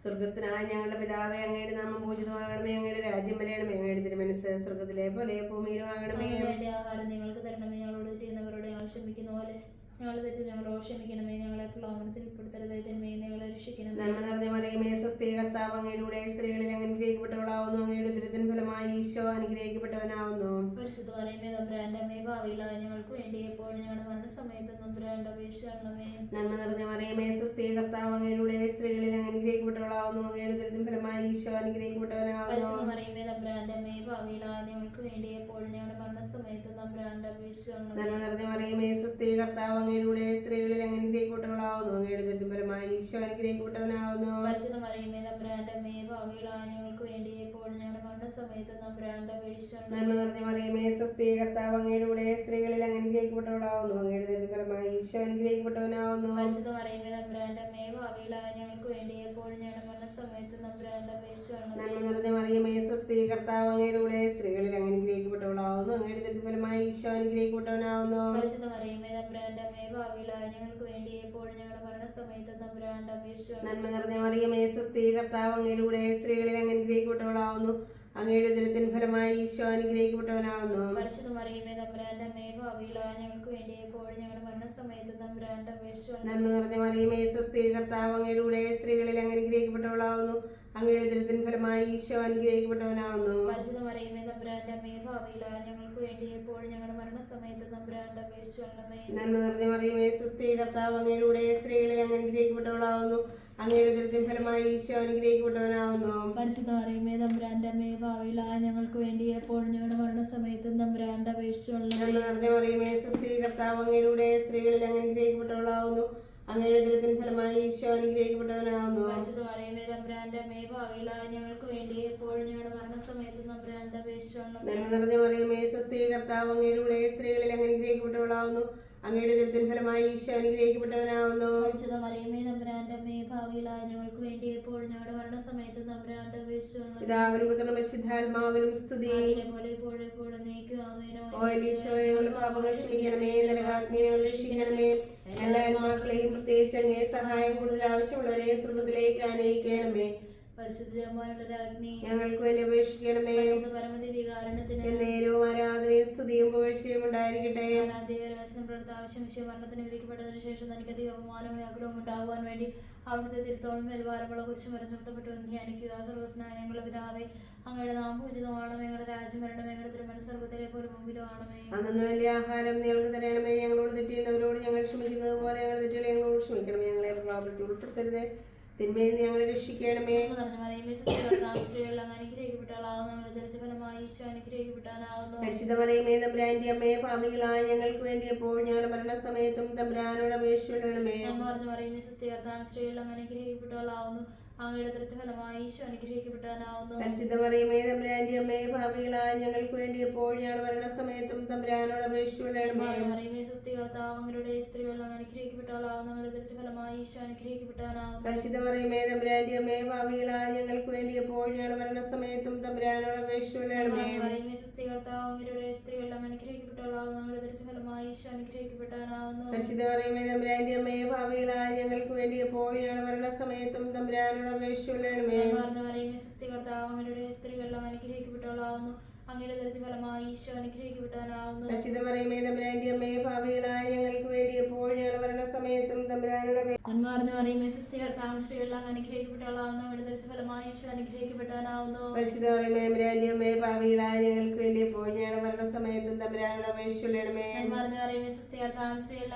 സ്വർഗസ്ഥനായ ഞങ്ങളുടെ പിതാവേ, അങ്ങയുടെ നാമം പൂജിതമാകണമേ. അങ്ങയുടെ രാജ്യം വരണമേ. അങ്ങയുടെ തിരുമനസ്സ് സ്വർഗ്ഗത്തിലെ പോലെ ഭൂമിയിലും ആകണമേ. വേണ്ട ആഹാരം നിങ്ങൾക്ക് തരണമേ. ഞങ്ങളോട് ചെയ്യുന്നവരോട് ഞങ്ങൾ ക്ഷമിക്കുന്ന പോലെ ഞങ്ങളെ തെറ്റ് ഞങ്ങളോട് ക്ഷമിക്കണമേ. ഞങ്ങളെ പ്രലോഭനത്തിൽ ഉൾപ്പെടുത്തരുത്, തിന്മയിൽ നിന്ന് ഞങ്ങളെ രക്ഷിക്കണമേ. നന്മ നിറഞ്ഞ മറിയമേ, സ്വസ്തി, കർത്താവ് അങ്ങയുടെ സ്ത്രീകളിൽ അങ്ങ് അനുഗ്രഹിക്കപ്പെട്ടവളാവുന്നു. അങ്ങയുടെ ഉദരത്തിൻ ഫലമായി ഈശോ അനുഗ്രഹിക്കപ്പെട്ടവനാവുന്നു. പരിശുദ്ധ മറിയമേ, തമ്പുരാന്റെ അമ്മേ, ഭാവിയിലായ ഞങ്ങൾക്ക് വേണ്ടി എപ്പോഴും ഞങ്ങളുടെ മരണസമയത്ത് തമ്പുരാന്റെ അപേക്ഷിക്കണമേ. നന്മ നിറഞ്ഞ മറിയമേ, സ്വസ്തി, കർത്താവ് അങ്ങയുടെ സ്ത്രീകളിൽ അങ്ങ് അനുഗ്രഹിക്കപ്പെട്ടവളാവുന്നു. അങ്ങയുടെ ഉദരത്തിൻ ഫലമായി ഈശോ അനുഗ്രഹിക്കപ്പെട്ടവനാവുന്നു. പരിശുദ്ധ മറിയമേ, തമ്പുരാന്റെ അമ്മേ, ഭാവിയിലായ ഞങ്ങൾക്ക് വേണ്ടി എപ്പോഴും ഞങ്ങളുടെ മരണസമയത്ത് തമ്പുരാന്റെ അപേക്ഷിക്കണമേ. നന്മ നിറഞ്ഞ മറിയമേ, സ്വസ്തി, കർത്താവ് അങ്ങയുടെ സ്ത്രീകളിൽ അങ്ങ് അനുഗ്രഹിക്കപ്പെട്ടവളാവുന്നു. അങ്ങയുടെ ഉദരത്തിൻ ഫലമായി ഈശോ അനുഗ്രഹിക്കപ്പെട്ടവനാവുന്നു. പരിശുദ്ധ മറിയമേ, തമ്പുരാന്റെ അമ്മേ, ഭാവിയിലായ ഞങ്ങൾക്ക് വേണ്ടി എപ്പോഴും ഞങ്ങളുടെ മരണസമയത്ത് തമ്പുരാന്റെ അപേക്ഷിക്കണമേ. നന്മ നിറഞ്ഞ മറിയമേ, സ്വസ്തി, കർത്താവ് അങ്ങയുടെ സ്ത്രീകളിൽ അങ്ങ് അനുഗ്രഹിക്കപ്പെട്ടവളാവുന്നു. അങ്ങയുടെ ഉദരത്തിൻ ഫലമായി ഈശോ അനുഗ്രഹിക്കപ്പെട്ടവനാവുന്നു. പരിശുദ്ധ മറിയമേ, തമ്പുരാന്റെ അമ്മേ, ഭാവിയിലായ ഞങ്ങൾക്ക് വേണ്ടി എപ്പോഴും ഞങ്ങളുടെ മരണസമയത്ത് തമ്പുരാന്റെ അപേക്ഷിക്കണമേ. നന്മ നിറഞ്ഞ മറിയമേ, സ്വസ്തി, കർത്താവ് അങ്ങയുടെ സ്ത്രീകളിൽ അങ്ങ് അനുഗ്രഹിക്കപ്പെട്ടവളാവുന്നു. അങ്ങയുടെ ഉദരത്തിൻ ഫലമായി ഈശോ അനുഗ്രഹിക്കപ്പെട്ടവനാവുന്നു. പരിശുദ്ധ മറിയമേ, തമ്പുരാന്റെ അമ്മേ, ഭാവിയിലായ ഞങ്ങൾക്ക് വേണ്ടി എപ്പോഴും ഞങ്ങളുടെ മരണസമയത്ത് തമ്പുരാന്റെ അപേക്ഷിക്കണമേ. നന്മ നിറഞ്ഞ മറിയമേ, സ്വസ്തി, കർത്താവ് അങ്ങയുടെ സ്ത്രീകളിൽ അങ്ങ് അനുഗ്രഹിക്കപ്പെട്ടവളാവുന്നു. അങ്ങയുടെ ഉദരത്തിൻ ഫലമായി ഈശോ അനുഗ്രഹിക്കപ്പെട്ടവനാവുന്നു. പരിശുദ്ധ മറിയമേ, തമ്പുരാന്റെ അമ്മേ, ഭാവിയിലായ ഞങ്ങൾക്ക് വേണ്ടി എപ്പോഴും ഞങ്ങളുടെ മരണസമയത്ത് തമ്പുരാന്റെ അപേക്ഷിക്കണമേ. നന്മ നിറഞ്ഞ മറിയമേ, സ്വസ്തി, കർത്താവ് അങ്ങയുടെ സ്ത്രീകളിൽ അങ്ങ് അനുഗ്രഹിക്കപ്പെട്ടവളാവുന്നു. അങ്ങയുടെ ഉദരത്തിൻ ഫലമായി ഈശോ അനുഗ്രഹിക്കപ്പെട്ടവനാവുന്നു. പരിശുദ്ധ മറിയമേ, തമ്പുരാന്റെ അമ്മേ, ഭാവിയിലായ ഞങ്ങൾക്ക് വേണ്ടി എപ്പോഴും ഞങ്ങളുടെ മരണസമയത്ത് തമ്പുരാന്റെ അപേക്ഷിക്കണമേ. നന്മ നിറഞ്ഞ മറിയമേ, സ്വസ്തി, കർത്താവ് അങ്ങയുടെ സ്ത്രീകളിൽ അങ്ങ് അനുഗ്രഹിക്കപ്പെട്ടവളാവുന്നു. അങ്ങയുടെ ഉദരത്തിൻ ഫലമായി ഈശോ അനുഗ്രഹിക്കപ്പെട്ടവനാവുന്നു. പരിശുദ്ധ മറിയമേ, തമ്പുരാന്റെ അമ്മേ, ഭാവിയിലായ ഞങ്ങൾക്ക് വേണ്ടി എപ്പോഴും ഞങ്ങളുടെ മരണസമയത്തും തമ്പുരാന്റെ അപേക്ഷിച്ചുകൊള്ളണമേ. നന്മ നിറഞ്ഞ മറിയമേ, സ്വസ്തി, കർത്താവ് അങ്ങയുടെ സ്ത്രീകളിൽ അങ്ങ് അനുഗ്രഹിക്കപ്പെട്ടവളാവുന്നു. അങ്ങയുടെ ഉദരത്തിൻ ഫലമായി ഈശോ അനുഗ്രഹിക്കപ്പെട്ടവനാവുന്നു. പരിശുദ്ധ മറിയമേ, തമ്പുരാന്റെ അമ്മേ, ഭാവിയിലായ ഞങ്ങൾക്ക് വേണ്ടി എപ്പോഴും ഞങ്ങളുടെ മരണസമയത്തും തമ്പുരാന്റെ അപേക്ഷിച്ചുകൊള്ളണമേ. നന്മ നിറഞ്ഞ മറിയമേ, സ്വസ്തി, കർത്താവ് അങ്ങയുടെ സ്ത്രീകളിൽ അങ്ങ് അനുഗ്രഹിക്കപ്പെട്ടവളാവുന്നു. അങ്ങയുടെ ഉദരത്തിൻ ഫലമായി ഈശോ അനുഗ്രഹിക്കപ്പെട്ടവനാവുന്നു. പരിശുദ്ധ മറിയമേ, തമ്പുരാന്റെ അമ്മേ, ഭാവിയിലായ ഞങ്ങൾക്ക് വേണ്ടി എപ്പോഴും ഞങ്ങളുടെ മരണസമയത്തും തമ്പുരാന്റെ അപേക്ഷിച്ചുകൊള്ളണമേ. പിതാവിനും പുത്രനും പരിശുദ്ധാത്മാവിനും സ്തുതി. പോലെ എപ്പോഴും എപ്പോഴും നീക്കും ആമേനോ. ഓ ഈശോയെ, ഞങ്ങളുടെ പാപങ്ങൾ ക്ഷമിക്കണമേ, നരകാഗ്നിയെ ഞങ്ങൾ രക്ഷിക്കണമേ. എല്ലാ ആത്മാക്കളെയും പ്രത്യേകിച്ച് അങ്ങേ സഹായം കൂടുതൽ ആവശ്യമുള്ളവരെ സ്വർഗ്ഗത്തിലേക്ക് ആനയിക്കണമേ. പരിശുദ്ധമായ രാജ്ഞി, ഞങ്ങൾക്ക് വേണ്ടി അപേക്ഷിക്കണമേ. പരമദിവികാരണത്തിന് നേരവും ആരാധനയും സ്തുതിയും പുകഴ്ചയും ഉണ്ടായിരിക്കട്ടെ. ആവശ്യം മരണത്തിന് വിധിക്കപ്പെട്ടതിനു ശേഷം തനിക്ക് അധിക അപമാനവും ആഗ്രഹവും ഉണ്ടാകുവാൻ വേണ്ടി അവിടുത്തെ തിരുത്തോളം മേൽഭാരമുള്ള കുരിശ് മരം ചുമത്തപ്പെട്ടു ധ്യാനിക്കുക. സർവസ്നായ ഞങ്ങളുടെ പിതാവേ, അങ്ങയുടെ നാമം പൂജിതമാണമേ. ഞങ്ങളുടെ രാജ്യം വരണമേ. ഞങ്ങളുടെ തിരുമനസ് സ്വർഗ്ഗത്തിലെ പോലെ ഭൂമിയിലും ആണമേ. അന്നു വേണ്ടി ആഹാരം ഞങ്ങൾക്ക് തരണമേ. ഞങ്ങളോട് തെറ്റ് ചെയ്യുന്നവരോട് ഞങ്ങൾ ക്ഷമിക്കുന്നത് പോലെ ഞങ്ങളുടെ തെറ്റുകൾ ഞങ്ങളോട് ക്ഷമിക്കണമേ. ഞങ്ങളെ പ്രഭാവത്തിൽ ഉൾപ്പെടുത്തരുത്, തിന്മയിൽ നിന്ന് ഞങ്ങളെ രക്ഷിക്കണമേ. പരിശുദ്ധ മറിയമേ, തമ്പുരാന്റെ അമ്മേ, പാപികളായ ഞങ്ങൾക്ക് വേണ്ടി എപ്പോഴും ഞങ്ങളുടെ മരണസമയത്തും തമ്പുരാനോട് അപേക്ഷിക്കണമേ. അങ്ങയുടെ ഫലമായി ഈശോ അനുഗ്രഹിക്കപ്പെട്ടാനാവുന്നു. പരിശുദ്ധ മറിയമേ, തമ്പുരാന്റെ അമ്മേ, പാപികളായ ഞങ്ങൾക്ക് വേണ്ടി എപ്പോഴും ഞങ്ങളുടെ മരണസമയത്തും തമ്പുരാനോട് അപേക്ഷിക്കണമേ. അങ്ങയുടെ സ്ത്രീകൾ അനുഗ്രഹിക്കപ്പെട്ടാലാവുന്നു. അങ്ങയുടെ ഫലമായി ഈശോ അനുഗ്രഹിക്കപ്പെട്ടാനാവുന്നു. പരിശുദ്ധ മറിയമേ, തമ്പുരാന്റെ അമ്മേ, പാപികളായ ഞങ്ങൾക്ക് വേണ്ടി എപ്പോഴും ഞങ്ങളുടെ മരണസമയത്തും തമ്പുരാനോട് അപേക്ഷിക്കണമേ. അങ്ങയുടെ സ്ത്രീകൾ അനുഗ്രഹിക്കപ്പെട്ടാലാവുന്നു. അങ്ങയുടെ ഫലമായി ഈശോ അനുഗ്രഹിക്കപ്പെട്ടാനാവുന്നു. പരിശുദ്ധ മറിയമേ, തമ്പുരാന്റെ അമ്മേ, പാപികളായ ഞങ്ങൾക്ക് വേണ്ടി എപ്പോഴും ഞങ്ങളുടെ മരണസമയത്തും തമ്പുരാനോട് അപേക്ഷിക്കണമേ. അങ്ങയുടെ സ്ത്രീകൾ അനുഗ്രഹിക്കപ്പെട്ടാലാവുന്നു. അങ്ങയുടെ ഫലമായി ഈശോ അനുഗ്രഹിക്കപ്പെട്ടാനാവുന്നു. പരിശുദ്ധ മറിയമേ, തമ്പുരാന്റെ അമ്മേ, പാപികളായ ഞങ്ങൾക്ക് വേണ്ടി എപ്പോഴും ഞങ്ങളുടെ മരണസമയത്തും തമ്പുരാനോട് മറിയമേ, സ്ത്രീകൾ അനുഗ്രഹിക്കപ്പെട്ടാലാവുന്നു. അങ്ങയുടെ ഫലമായി ഈശോ അനുഗ്രഹിക്കപ്പെട്ടാനാവുന്നു. പരിശുദ്ധ മറിയമേ, തമ്പുരാന്റെ അമ്മേ, പാപികളായ ഞങ്ങൾക്ക് വേണ്ടി എപ്പോഴും ഞങ്ങളുടെ മരണസമയത്തും തമ്പുരാനോട് അപേക്ഷിക്കണമേ. സ്ത്രീകൾ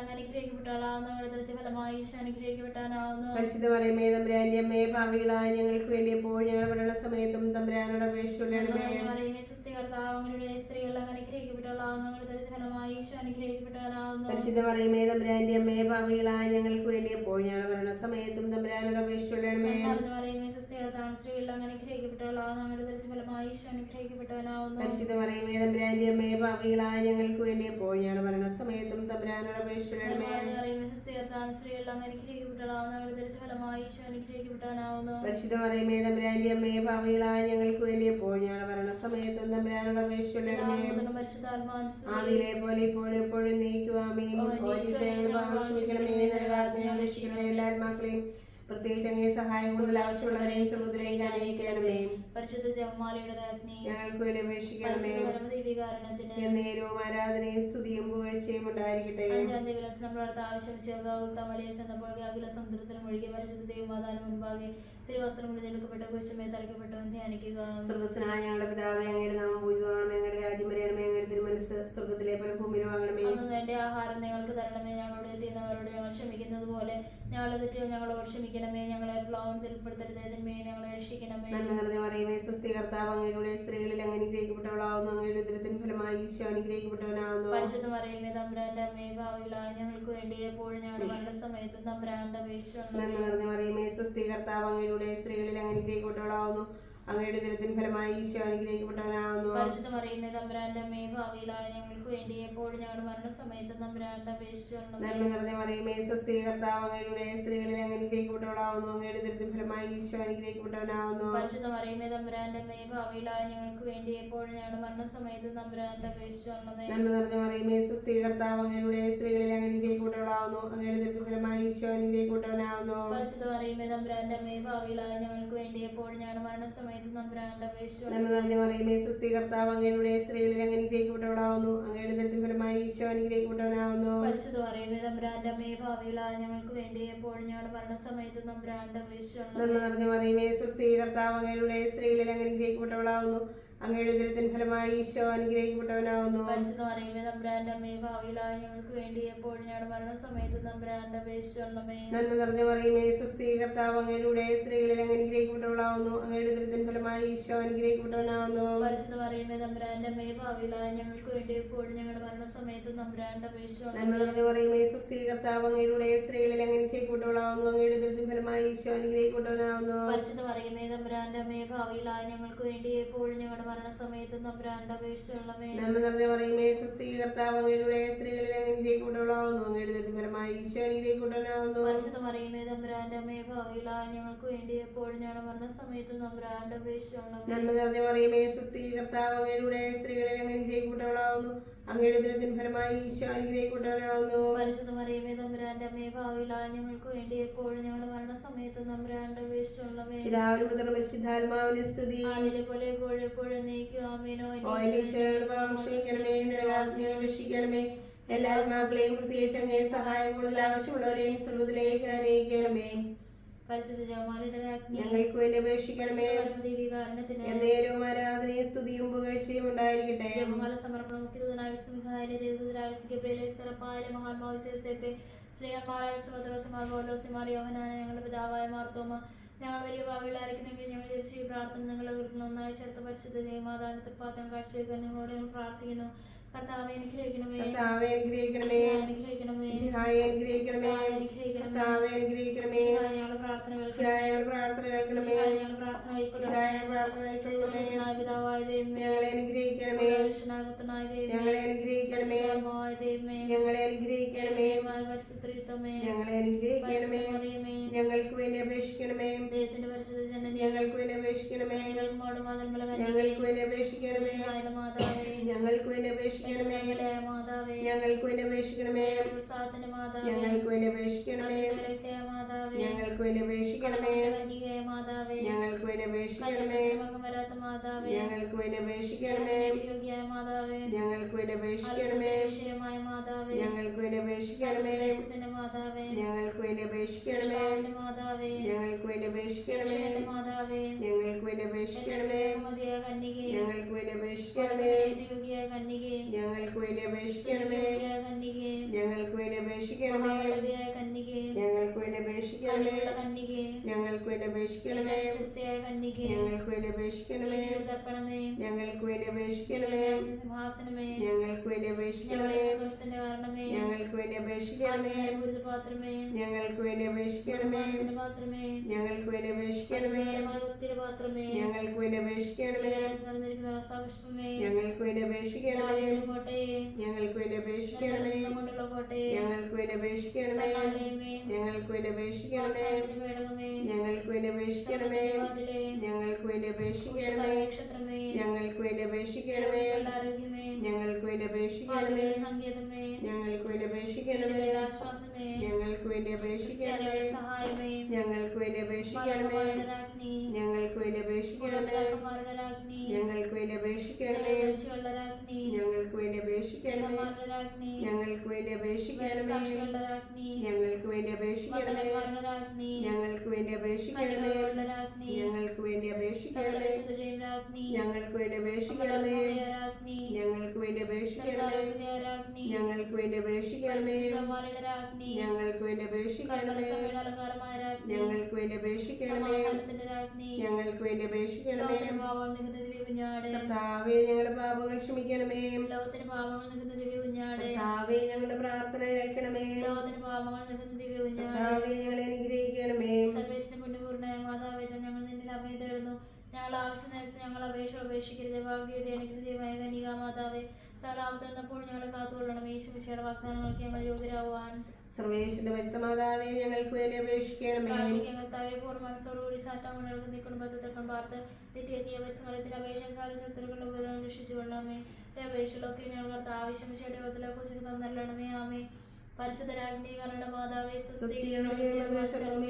അനുഗ്രഹിക്കപ്പെട്ടാലാവുന്നു. അങ്ങയുടെ ഫലമായി ഈശോ അനുഗ്രഹിക്കപ്പെട്ടാനാവുന്നു. പരിശുദ്ധ മറിയമേ, തമ്പുരാന്റെ അമ്മേ, പാപികളായ ഞങ്ങൾക്ക് വേണ്ടി എപ്പോഴും ഞങ്ങളുടെ മരണസമയത്തും തമ്പുരാനോട് അപേക്ഷിക്കണമേ. അങ്ങയുടെ സ്ത്രീകൾ അനുഗ്രഹിക്കപ്പെട്ടാലാവുന്നു. അങ്ങയുടെ ഫലമായി ഈശോ അനുഗ്രഹിക്കപ്പെട്ടാനാവുന്നു. പരിശുദ്ധ മറിയമേ, തമ്പുരാന്റെ അമ്മേ, പാപികളായ ഞങ്ങൾക്ക് വേണ്ടി എപ്പോഴും ഞങ്ങളുടെ മരണസമയത്തും തമ്പുരാനോട് അപേക്ഷിക്കണമേ. സ്ത്രീകൾ അനുഗ്രഹിക്കപ്പെട്ടാലാവുന്നു. അങ്ങയുടെ ഫലമായി ഈശോ അനുഗ്രഹിക്കപ്പെട്ടാനാവുന്നു. പരിശുദ്ധ മറിയമേ, തമ്പുരാന്റെ അമ്മേ, പാപികളായ ഞങ്ങൾക്ക് വേണ്ടി എപ്പോഴും ഞങ്ങളുടെ മരണസമയത്തും തമ്പുരാനോട് അപേക്ഷിക്കണമേ. സ്ത്രീകൾ അനുഗ്രഹിക്കപ്പെട്ടാലാവുന്നു. അങ്ങയുടെ ഫലമായി ഈശോ അനുഗ്രഹിക്കപ്പെട്ടാനാവുന്നു. പരിശുദ്ധ മറിയമേ, തമ്പുരാന്റെ അമ്മേ, പാപികളായ ഞങ്ങൾക്ക് വേണ്ടി എപ്പോഴും ഞങ്ങളുടെ മരണസമയത്തും തമ്പുരാനോട് അപേക്ഷിക്കണമേ. ആദിയിലെ പോലെ ഇപ്പോഴും എപ്പോഴും നീക്കും ആമേൻ. എല്ലാ ആത്മാക്കളെയും പ്രത്യേകിച്ച് അങ്ങേ സഹായം കൂടുതൽ ആവശ്യമുള്ളവരെയും സ്വർഗ്ഗത്തിലേക്ക് അനയിക്കണമേ. പരിശുദ്ധ ജപമാലയുടെ രാജ്ഞി, ഞങ്ങൾക്ക് വേണ്ടി അപേക്ഷിക്കണമേ. പരമദീപികാരണത്തിന് എന്നേരവും ആരാധനയും സ്തുതിയും പുകഴ്ചയും ഉണ്ടായിരിക്കട്ടെ. അഞ്ചാം ദിവസം നമ്മുടെ ആവശ്യം മലയിൽ ചെന്നപ്പോൾ വ്യാകുല സമുദ്രത്തിൽ മുഴുകി പരിശുദ്ധ ദൈവമാതാവിന് മുൻപാകെ തിരുവസ്ത്രം മുഴുവെടുക്കപ്പെട്ട കുരിശുമേ തറയ്ക്കപ്പെട്ടു ധ്യാനിക്കുക. സ്വർഗ്ഗസ്ഥനായ ഞങ്ങളുടെ പിതാവേ, അങ്ങയുടെ നാമം പൂജിതമാകണമേ. ഞങ്ങളുടെ രാജ്യം വരണമേ. അങ്ങയുടെ തിരുമനസ്സ് സ്വർഗ്ഗത്തിലെ പോലെ ഭൂമിയിലും ആകണമേ. അന്ന് വേണ്ട ആഹാരം ഞങ്ങൾക്ക് തരണമേ. ഞങ്ങളോട് തെറ്റുന്നവരോട് ഞങ്ങൾ ക്ഷമിക്കുന്നത് പോലെ ഞങ്ങളുടെ തെറ്റുകൾ ഞങ്ങളോട് ക്ഷമിക്കണമേ. ഞങ്ങളെ പ്രലോഭനത്തിൽ ഉൾപ്പെടുത്തരുതേ, തിന്മയെ ഞങ്ങളെ രക്ഷിക്കണമേ. നന്മ നിറഞ്ഞ മറിയമേ, സ്വസ്തി, കർത്താവ് അങ്ങയുടെ സ്ത്രീകളിൽ അങ്ങ് അനുഗ്രഹിക്കപ്പെട്ടവളാവുന്നു. അങ്ങയുടെ ഉദരത്തിൻ ഫലമായി ഈശോ അനുഗ്രഹിക്കപ്പെട്ടവനാവുന്നു. പരിശുദ്ധ മറിയമേ, തമ്പുരാന്റെ അമ്മേ, ഭാവിയിലായ ഞങ്ങൾക്ക് വേണ്ടി എപ്പോഴും ഞങ്ങളുടെ മരണസമയത്തും തമ്പുരാന്റെ അപേക്ഷിച്ചുകൊള്ളണമേ. നന്മ നിറഞ്ഞ മറിയമേ, സ്വസ്തി, കർത്താവ് അങ്ങയുടെ സ്ത്രീകളിൽ അങ്ങ് അനുഗ്രഹിക്കപ്പെട്ടവളാവുന്നു. അങ്ങയുടെ ഉദരത്തിൻ ഫലമായി ഈശോ അനുഗ്രഹിക്കപ്പെട്ടവനാവുന്നു. പരിശുദ്ധ മറിയമേ, തമ്പുരാന്റെ അമ്മേ, ഭാവിയിലായ ഞങ്ങൾക്ക് വേണ്ടി എപ്പോഴും ഞങ്ങളുടെ മരണസമയത്തും തമ്പുരാന്റെ അപേക്ഷിച്ചുകൊള്ളണമേ. നന്മ നിറഞ്ഞ മറിയമേ, സ്വസ്തി, കർത്താവ് അങ്ങയുടെ സ്ത്രീകളിൽ അങ്ങ് അനുഗ്രഹിക്കപ്പെട്ടവളാവുന്നു. അങ്ങയുടെ ഉദരത്തിൻ ഫലമായി ഈശോ അനുഗ്രഹിക്കപ്പെട്ടവനാവുന്നു. പരിശുദ്ധ മറിയമേ, തമ്പുരാന്റെ അമ്മേ, ഭാവിയിലായ ഞങ്ങൾക്ക് വേണ്ടി എപ്പോഴും ഞങ്ങളുടെ മരണസമയത്തും തമ്പുരാന്റെ അപേക്ഷിച്ചുകൊള്ളണമേ. നന്മ നിറഞ്ഞ മറിയമേ, സ്വസ്തി, കർത്താവ് അങ്ങയുടെ സ്ത്രീകളിൽ അങ്ങ് അനുഗ്രഹിക്കപ്പെട്ടവളാവുന്നു. അങ്ങയുടെ ഉദരത്തിൻ ഫലമായി ഈശോ അനുഗ്രഹിക്കപ്പെട്ടവനാവുന്നു. പരിശുദ്ധ മറിയമേ, തമ്പുരാന്റെ അമ്മേ, ഭാവിയിലായ ഞങ്ങൾക്ക് വേണ്ടി എപ്പോഴും ഞങ്ങളുടെ മരണസമയത്തും തമ്പുരാന്റെ അപേക്ഷിച്ചുകൊള്ളണമേ. നന്മ നിറഞ്ഞ മറിയമേ, സ്വസ്തി, കർത്താവ് അങ്ങയുടെ സ്ത്രീകളിൽ അങ്ങ് അനുഗ്രഹിക്കപ്പെട്ടവളാവുന്നു. അങ്ങയുടെ ഉദരത്തിൻ ഫലമായി ഈശോ അനുഗ്രഹിക്കപ്പെട്ടവനാവുന്നു. പരിശുദ്ധ മറിയമേ, തമ്പുരാന്റെ അമ്മേ, ഭാവിയിലായ ഞങ്ങൾക്ക് വേണ്ടി എപ്പോഴും ഞങ്ങളുടെ മരണസമയത്തും തമ്പുരാന്റെ അപേക്ഷിച്ചുകൊള്ളണമേ. നന്മ നിറഞ്ഞ മറിയമേ, സ്വസ്തി, കർത്താവ് അങ്ങയുടെ സ്ത്രീകളിൽ അങ്ങ് അനുഗ്രഹിക്കപ്പെട്ടവളാവുന്നു. അങ്ങയുടെ ഉദരത്തിൻ ഫലമായി ഈശോ അനുഗ്രഹിക്കപ്പെട്ടവനാവുന്നു. പരിശുദ്ധ മറിയമേ, തമ്പുരാന്റെ അമ്മേ, ഭാവിയിലായ ഞങ്ങൾക്ക് വേണ്ടി എപ്പോഴും ഞങ്ങളുടെ മരണസമയത്തും തമ്പുരാന്റെ അപേക്ഷിച്ചുകൊള്ളണമേ. നന്മ നിറഞ്ഞ മറിയമേ, സ്വസ്തി, കർത്താവ് അങ്ങയുടെ സ്ത്രീകളിൽ അങ്ങ് അനുഗ്രഹിക്കപ്പെട്ടവളാവുന്നു. അങ്ങയുടെ ഉദരത്തിൻ ഫലമായി ഈശോ അനുഗ്രഹിക്കപ്പെട്ടവനാവുന്നു. പരിശുദ്ധ മറിയമേ, തമ്പുരാന്റെ അമ്മേ, ഭാവിയിലായ ഞങ്ങൾക്ക് വേണ്ടി എപ്പോഴും ഞങ്ങളുടെ മരണസമയത്തും തമ്പുരാന്റെ അപേക്ഷിച്ചുകൊള്ളണമേ. നന്മ നിറഞ്ഞ മറിയമേ, സ്വസ്തി, കർത്താവ് അങ്ങയുടെ സ്ത്രീകളിൽ അങ്ങ് അനുഗ്രഹിക്കപ്പെട്ടവളാവുന്നു. അങ്ങയുടെ ഉദരത്തിൻ ഫലമായി ഈശോ അനുഗ്രഹിക്കപ്പെട്ടവനാവുന്നു. പരിശുദ്ധ മറിയമേ, തമ്പുരാന്റെ അമ്മേ, ഭാവിയിലായ ഞങ്ങൾക്ക് വേണ്ടി എപ്പോഴും ഞങ്ങളുടെ മരണസമയത്തും തമ്പുരാന്റെ അപേക്ഷിച്ചുകൊള്ളണമേ. നന്മ നിറഞ്ഞ മറിയമേ, സ്വസ്തി, കർത്താവ് അങ്ങയുടെ സ്ത്രീകളിൽ അങ്ങ് അനുഗ്രഹിക്കപ്പെട്ടവളാവുന്നു. അങ്ങയുടെ ഉദരത്തിൻ ഫലമായി ഈശോ അനുഗ്രഹിക്കപ്പെട്ടവനാവുന്നു. പരിശുദ്ധ മറിയമേ, തമ്പുരാന്റെ അമ്മേ, ഭാവിയിലായ ഞങ്ങൾക്ക് വേണ്ടി എപ്പോഴും ഞങ്ങളുടെ മരണസമയത്തും തമ്പുരാന്റെ അപേക്ഷിച്ചുകൊള്ളണമേ. നന്മ നിറഞ്ഞ മറിയമേ, സ്വസ്തി, കർത്താവ് അങ്ങയുടെ സ്ത്രീകളിൽ അങ്ങ് അനുഗ്രഹിക്കപ്പെട്ടവളാവുന്നു. അങ്ങയുടെ ഉദരത്തിൻ ഫലമായി ഈശോ അനുഗ്രഹിക്കപ്പെട്ടവനാവുന്നു. പരിശുദ്ധ മറിയമേ, തമ്പുരാന്റെ അമ്മേ, ഭാവിയിലായ ഞങ്ങൾക്ക് വേണ്ടി എപ്പോഴും ഞങ്ങളുടെ മരണസമയത്തും തമ്പുരാന്റെ അപേക്ഷിച്ചുകൊള്ളണമേ. പിതാവിനും പുത്രനും പരിശുദ്ധാത്മാവിനും സ്തുതി. ആദിയിലെ പോലെ എപ്പോഴും എപ്പോഴും എന്നേക്കും ആമേനോ. ഓ എന്റെ ഈശോയുടെ പാപം ക്ഷമിക്കണമേ, നരകാഗ്നിയിൽ രക്ഷിക്കണമേ. എല്ലാ ആത്മാക്കളെയും പ്രത്യേകിച്ച് അങ്ങേ സഹായം കൂടുതൽ ആവശ്യമുള്ളവരെയും സ്വർഗ്ഗത്തിലേക്ക് അനയിക്കണമേ. പരിശുദ്ധ ജപമാലയുടെ രാജ്ഞി, ഞങ്ങൾക്ക് വേണ്ടി അപേക്ഷിക്കണമേ. പരമദീപികാരണത്തിന് എന്നേരവും ആരാധനയും സ്തുതിയും പുകഴ്ചയും ഉണ്ടായിരിക്കട്ടെ. ജപമാല സമർപ്പണം മുഖ്യദൂതനായ വിസ്മിഹായിലെ ദേവദൂതനായ വിസ് ഗബ്രിയേലേ വിസ്തറപ്പായിലെ മഹാത്മാവ് യോസേപ്പേ ശ്രീയന്മാരായ വിസ്മതകസമാർ പൗലോസിമാർ യോഹന്നാന ഞങ്ങളുടെ പിതാവായ മാർത്തോമ ഞങ്ങൾ വലിയ ഭാവികളായിരിക്കുന്നെങ്കിൽ ഞങ്ങൾ ജപിച്ച ഈ പ്രാർത്ഥന നിങ്ങളുടെ വീട്ടിൽ ഒന്നായി ചേർത്ത് പരിശുദ്ധ ദേവമാതാവിന്റെ തൃപ്പാത്രം കാഴ്ചവെക്കാൻ നിങ്ങളോട് ഞങ്ങൾ പ്രാർത്ഥിക്കുന്നു. കർത്താവേ അനുഗ്രഹിക്കണമേ, കർത്താവേ അനുഗ്രഹിക്കണമേ, അനുഗ്രഹിക്കണമേ, ഈശോയെ അനുഗ്രഹിക്കണമേ, കർത്താവേ അനുഗ്രഹിക്കണമേ, ഞങ്ങളുടെ പ്രാർത്ഥനകൾ ഈശോയെ പ്രാർത്ഥന കേൾക്കണമേ, ഞങ്ങളുടെ പ്രാർത്ഥന ഈശോയെ പ്രാർത്ഥന കേൾക്കണമേ. പിതാവായ ദൈവമേ, ഞങ്ങളെ അനുഗ്രഹിക്കണമേ, പുത്രനായ ദൈവമേ, ഞങ്ങളെ അനുഗ്രഹിക്കണമേ, പരിശുദ്ധാത്മാവായ ദൈവമേ, ഞങ്ങളെ അനുഗ്രഹിക്കണമേ, പരിശുദ്ധത്വമേ, ഞങ്ങളെ അനുഗ്രഹിക്കണമേ. മറിയമേ, ഞങ്ങൾക്ക് വേണ്ടി അപേക്ഷിക്കണമേ, ദൈവത്തിന്റെ പരിശുദ്ധ ജനനി, ഞങ്ങൾക്ക് വേണ്ടി അപേക്ഷിക്കണമേ, ഞങ്ങൾക്ക് ഞങ്ങൾക്ക് വേണ്ടി അപേക്ഷിക്കണമേ, മാതാവേ, ഞങ്ങൾക്ക് വേണ്ടി അപേക്ഷിക്കണമേ, മാതാവേ, ഞങ്ങൾക്ക് വേണ്ടി അപേക്ഷിക്കണമേ, പ്രസാദത്തിന്റെ മാതാവേ, ഞങ്ങൾക്ക് വേണ്ടി അപേക്ഷിക്കണമേ, മാതാവേ, ഞങ്ങൾക്ക് വേണ്ടി അപേക്ഷിക്കണമേ, കന്യകയായ മാതാവേ, ഞങ്ങൾക്ക് വേണ്ടി അപേക്ഷിക്കണമേ, മകം വരാത്ത മാതാവേ, ഞങ്ങൾക്ക് വേണ്ടി അപേക്ഷിക്കണമേ, യോഗ്യയായ മാതാവേ, ഞങ്ങൾക്ക് വേണ്ടി അപേക്ഷിക്കണമേ, വിഷയമായ മാതാവേ, ഞങ്ങൾക്ക് വേണ്ടി അപേക്ഷിക്കണമേ, ദേശത്തിന്റെ മാതാവേ, ഞങ്ങൾക്ക് വേണ്ടി അപേക്ഷിക്കണമേ, മാതാവേ, ഞങ്ങൾക്ക് വേണ്ടി അപേക്ഷിക്കണമേ, മാതാവേ, ഞങ്ങൾക്ക് വേണ്ടി അപേക്ഷിക്കണമേ, മതിയായ കന്യകേ, ഞങ്ങൾക്ക് വേണ്ടി അപേക്ഷിക്കണമേ, യോഗ്യയായ കന്യകേ, ഞങ്ങൾക്ക് വേണ്ടി അപേക്ഷിക്കണമേ, യോഗ്യയായ കന്യകേ, ഞങ്ങൾക്ക് വേണ്ടി അപേക്ഷിക്കണമേ, മഹാപരിയായ കന്യകേ, ഞങ്ങൾക്ക് വേണ്ടി അപേക്ഷിക്കണമേ, കനിവുള്ള കന്യകേ, ഞങ്ങൾക്ക് വേണ്ടി അപേക്ഷിക്കണമേ, വിശ്വസ്തയായ കന്യകേ, ഞങ്ങൾക്ക് വേണ്ടി അപേക്ഷിക്കണമേ, തർപ്പണമേ, ഞങ്ങൾക്ക് വേണ്ടി അപേക്ഷിക്കണമേ, സിംഹാസനമേ, ഞങ്ങൾക്ക് വേണ്ടി അപേക്ഷിക്കണമേ, ഞങ്ങളുടെ സന്തോഷത്തിന്റെ കാരണമേ, ഞങ്ങൾക്ക് വേണ്ടി അപേക്ഷിക്കണമേ, പാത്രമേ, ഞങ്ങൾക്ക് വേണ്ടി അപേക്ഷിക്കണമേ, പാത്രമേ, ഞങ്ങൾക്ക് വേണ്ടി അപേക്ഷിക്കണമേ, ഭക്തിയുടെ പാത്രമേ, ഞങ്ങൾക്ക് വേണ്ടി അപേക്ഷിക്കണമേ, നിറഞ്ഞിരിക്കുന്ന റസാപുഷ്പമേ, ഞങ്ങൾക്ക് വേണ്ടി അപേക്ഷിക്കണമേ, കോട്ടയെ, ഞങ്ങൾക്ക് വേണ്ടി അപേക്ഷിക്കണമേ, കൊണ്ടുള്ള കോട്ടയെ, ഞങ്ങൾക്ക് വേണ്ടി അപേക്ഷിക്കണമേ, ഞങ്ങൾക്ക് വേണ്ടി അപേക്ഷിക്കണമേ, പേടകമേ, ഞങ്ങൾക്ക് വേണ്ടി അപേക്ഷിക്കണമേ, വാതിലേ, ഞങ്ങൾക്ക് വേണ്ടി അപേക്ഷിക്കണമേ, നക്ഷത്രമേ, ഞങ്ങൾക്ക് വേണ്ടി അപേക്ഷിക്കണമേ, ആരോഗ്യമേ, ഞങ്ങൾക്ക് വേണ്ടി അപേക്ഷിക്കണമേ, സംഗീതമേ, ഞങ്ങൾക്ക് വേണ്ടി അപേക്ഷിക്കണമേ, ആശ്വാസമേ, ഞങ്ങൾക്ക് വേണ്ടി അപേക്ഷിക്കണമേ, സഹായമേ, ഞങ്ങൾക്ക് അപേക്ഷിക്കണമേ. ഞങ്ങൾക്ക് വേണ്ടി അപേക്ഷിക്കണമേ. ഞങ്ങൾക്ക് വേണ്ടി അപേക്ഷിക്കണമേ. ഞങ്ങൾക്ക് വേണ്ടി അപേക്ഷിക്കണമേ. ഞങ്ങൾക്ക് വേണ്ടി അപേക്ഷിക്കണമേ. ഞങ്ങൾക്ക് വേണ്ടി അപേക്ഷിക്കണമേ. ഞങ്ങൾക്ക് വേണ്ടി അപേക്ഷിക്കണമേ. ഞങ്ങൾക്ക് വേണ്ടി അപേക്ഷിക്കണമേ. ഞങ്ങൾക്ക് വേണ്ടി അപേക്ഷിക്കണമേ. ഞങ്ങൾക്ക് വേണ്ടി അപേക്ഷിക്കണമേ. ഞങ്ങൾക്ക് വേണ്ടി അപേക്ഷിക്കണമേ. ഞങ്ങൾക്ക് വേണ്ടി അപേക്ഷിക്കണമേ. ഞങ്ങൾക്ക് വേണ്ടി അപേക്ഷിക്കണമേ. ഞങ്ങൾക്ക് വേണ്ടി അപേക്ഷിക്കണമേ. കർത്താവേ, ഞങ്ങളുടെ പാപങ്ങൾ ക്ഷമിക്കണമേ. ലോകത്തിന് പാപങ്ങൾ നിൽക്കുന്ന ദിവ്യ കുഞ്ഞാടെ കർത്താവേ, ഞങ്ങളുടെ പ്രാർത്ഥന കേൾക്കണമേ. ലോകത്തിന് പാപങ്ങൾ നിൽക്കുന്ന ദിവ്യ കുഞ്ഞാടെ കർത്താവേ, ഞങ്ങളെ അനുഗ്രഹിക്കണമേ. സർവേശ്വരന്റെ പുണ്യപൂർണ്ണയായ മാതാവേ, ഞങ്ങൾ നിന്നിൽ അഭയം തേടുന്നു. ഞങ്ങൾ ആവശ്യ നേരത്തെ ഞങ്ങൾ അപേക്ഷ ഉപേക്ഷിക്കരുത്. ഭാഗ്യവതി അനുഗ്രഹീയമായ കന്യകാ മാതാവേ, സകലാപത്തിൽ നിന്നപ്പോൾ ഞങ്ങളെ കാത്തുകൊള്ളണം. യേശുമിശിഹായുടെ വാഗ്ദാനങ്ങൾക്ക് ഞങ്ങൾ യോഗ്യരാകുവാൻ സർവേശ്വരന്റെ പരിശുദ്ധ മാതാവേ, ഞങ്ങൾക്ക് വേണ്ടി അപേക്ഷിക്കണമേ. പ്രാർത്ഥിക്കാൻ കർത്താവേ, പൂർണ്ണ മനസ്സോടുകൂടി സാറ്റാമണർക്കും നീക്കണം ബദ്ധത്തക്കം പാർത്ത് നിത്യ പരിസമരത്തിന്റെ അപേക്ഷ സാരശത്രുക്കളുടെ ഉപദ്രവം രക്ഷിച്ചു കൊള്ളണമേ. ഈ അപേക്ഷകളൊക്കെ ഞങ്ങൾ കർത്താവ് ആവശ്യമിശയുടെ യോഗത്തിലേക്ക് കുറിച്ച് തന്നല്ലണമേ. ആമേ. പരിശുദ്ധരാജ്ഞി കരുടെ മാതാവേ,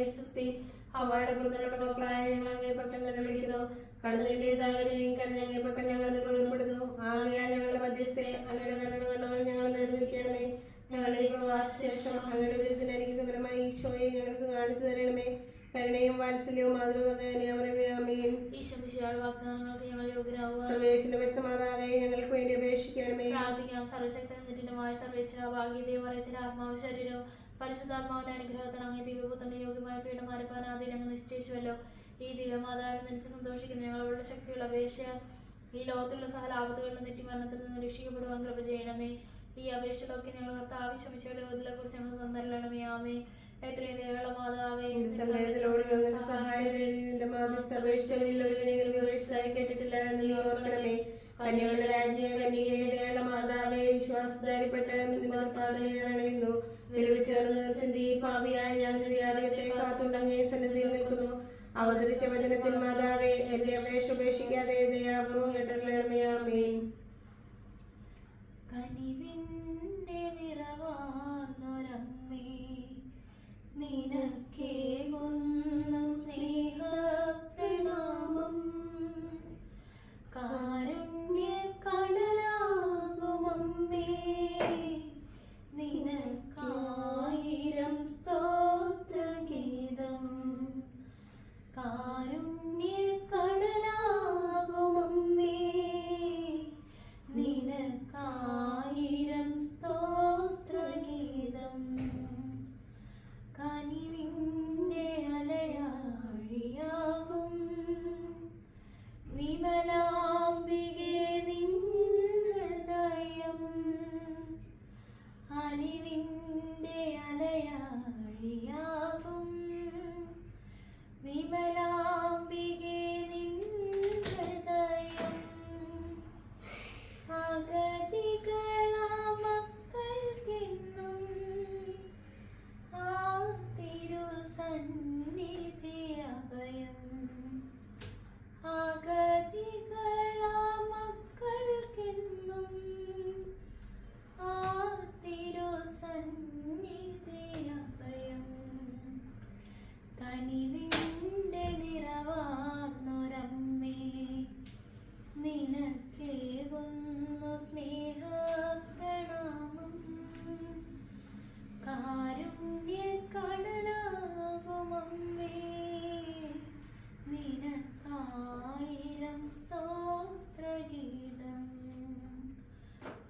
സ്വസ്തി. അവയുടെ പുത്രരുടെ മക്കളായ ഞങ്ങൾ അങ്ങേ പക്കൽ തന്നെ വിളിക്കുന്നു. കടലിന്റെ താഴ്വരയും കരഞ്ഞങ്ങേ പക്കൽ ഞങ്ങൾ ഉയർപ്പെടുന്നു. ആകയാൽ ഞങ്ങളുടെ മധ്യസ്ഥെ അങ്ങയുടെ കരുണകൾ ഞങ്ങൾ നിർമ്മിക്കണമേ. ഞങ്ങളുടെ ഈ പ്രവാസശേഷം അങ്ങയുടെ വിരുദ്ധത്തിന് അനുഗ്രഹപരമായി ഈശോയെ ഞങ്ങൾക്ക് കാണിച്ചു തരണമേ. കരുണയും വാത്സല്യവും മാതൃകമേ. ഈശോമിശിഹായുടെ വാഗ്ദാനങ്ങൾക്ക് ഞങ്ങൾ യോഗ്യരാകുവാൻ സർവേശ്വരന്റെ പരിശുദ്ധ മാതാവേ, ഞങ്ങൾക്ക് വേണ്ടി അപേക്ഷിക്കണമേ. പ്രാർത്ഥിക്കാം. സർവശക്തനും നിത്യനുമായ സർവേശ്വര ഭാഗ്യതയും മറയത്തിന്റെ ആത്മാവ് ശരീരവും പരിശുദ്ധാത്മാവിന്റെ അനുഗ്രഹത്തിന് അങ്ങേ ദിവ്യപുത്രന്റെ യോഗ്യമായ പീഠമാരപ്പാൻ ആദ്യം അങ്ങ് നിശ്ചയിച്ചുവല്ലോ. ഈ ദിവ്യമാതാവിനെ നിനച്ച് സന്തോഷിക്കുന്ന ഞങ്ങൾ അവളുടെ ശക്തിയുള്ള അപേക്ഷ ഈ ലോകത്തിലുള്ള സകല ആപത്തുകളിൽ നെറ്റി മരണത്തിൽ നിന്ന് രക്ഷിക്കപ്പെടുവാൻ കൃപ ചെയ്യണമേ. ഈ അപേക്ഷകളൊക്കെ ഞങ്ങൾ ആവശ്യമിശയുടെ യോഗ്യതയെക്കുറിച്ച് ഞങ്ങൾ തന്നരണമേ. ആമേ. എത്രയും ദയുള്ള മാതാവേ, കേട്ടിട്ടില്ല എന്ന് നീ ഓർക്കണമേ. കന്യകളുടെ രാജ്ഞിയെ കന്യകയുടെ മാതാവേ, വിശ്വാസധാരിപ്പെട്ട് ണയുന്നു. വിലപിച്ചേർന്ന് ചിന്തി പാപിയായ ഞാൻ യാതകത്തെ കാത്തുണ്ടങ്ങേ സന്നിധിയിൽ നിൽക്കുന്നു. അവതരിച്ച വചനത്തിൽ മാതാവേ, എന്റെ അപേക്ഷ ഉപേക്ഷിക്കാതെ ദയാപൂർവം കേട്ടറിയണമേ. ആമേൻ. കനിവിന്റെ നിറവാർന്നൊരമ്മേ, നിനക്കേകുന്നു സ്നേഹ പ്രണാമം. കാരുണ്യ കടലാകുമമ്മേ, നിനക്കായിരം സ്തോത്രഗീതം. കാരുണ്യ കടലാകുമമ്മേ, നിനക്കായിരം സ്തോത്രഗീതം. കനിവിന്റെ അലയാഴിയാകും വിമലാംബികേ നിൻ ഹൃദയം. അലിവിന്റെ അലയാഴിയാകും വിമലാംബികേ നിൻ ഹൃദയം. അഗതികളാ മക്കൾക്കെന്നും ആ തിരുസന്നിധി അഭയം. അഗതികളാ മക്കൾക്കെന്നും ആ തിരുസന്നിധി അഭയം. കനിവിന്റെ നിറവാർന്നൊരമ്മേ, നിനക്കേകുന്നു സ്നേഹ പ്രണാമം. കാരുണ്യ കടലാകുമമ്മേ, നിനക്കായിരം സ്തോത്രഗീതം.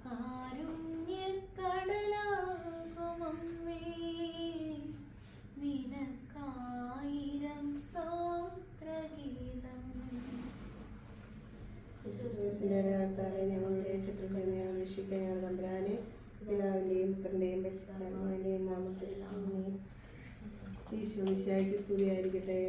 കാരുണ്യ കടലാകുമമ്മേ, നിനക്കായിരം സ്തോത്രഗീതം. ഞങ്ങളുടെ ശത്രുക്കളെ അപേക്ഷിക്കാൻ ഞങ്ങൾ തമ്പുരാനെ, പിതാവിന്റെയും പുത്രന്റെയും പരിശുദ്ധാത്മാവിന്റെയും നാമത്തിൽ ആമേൻ. ഈശോ മിശിഹായ്ക്ക് സ്തുതിയായിരിക്കട്ടെ.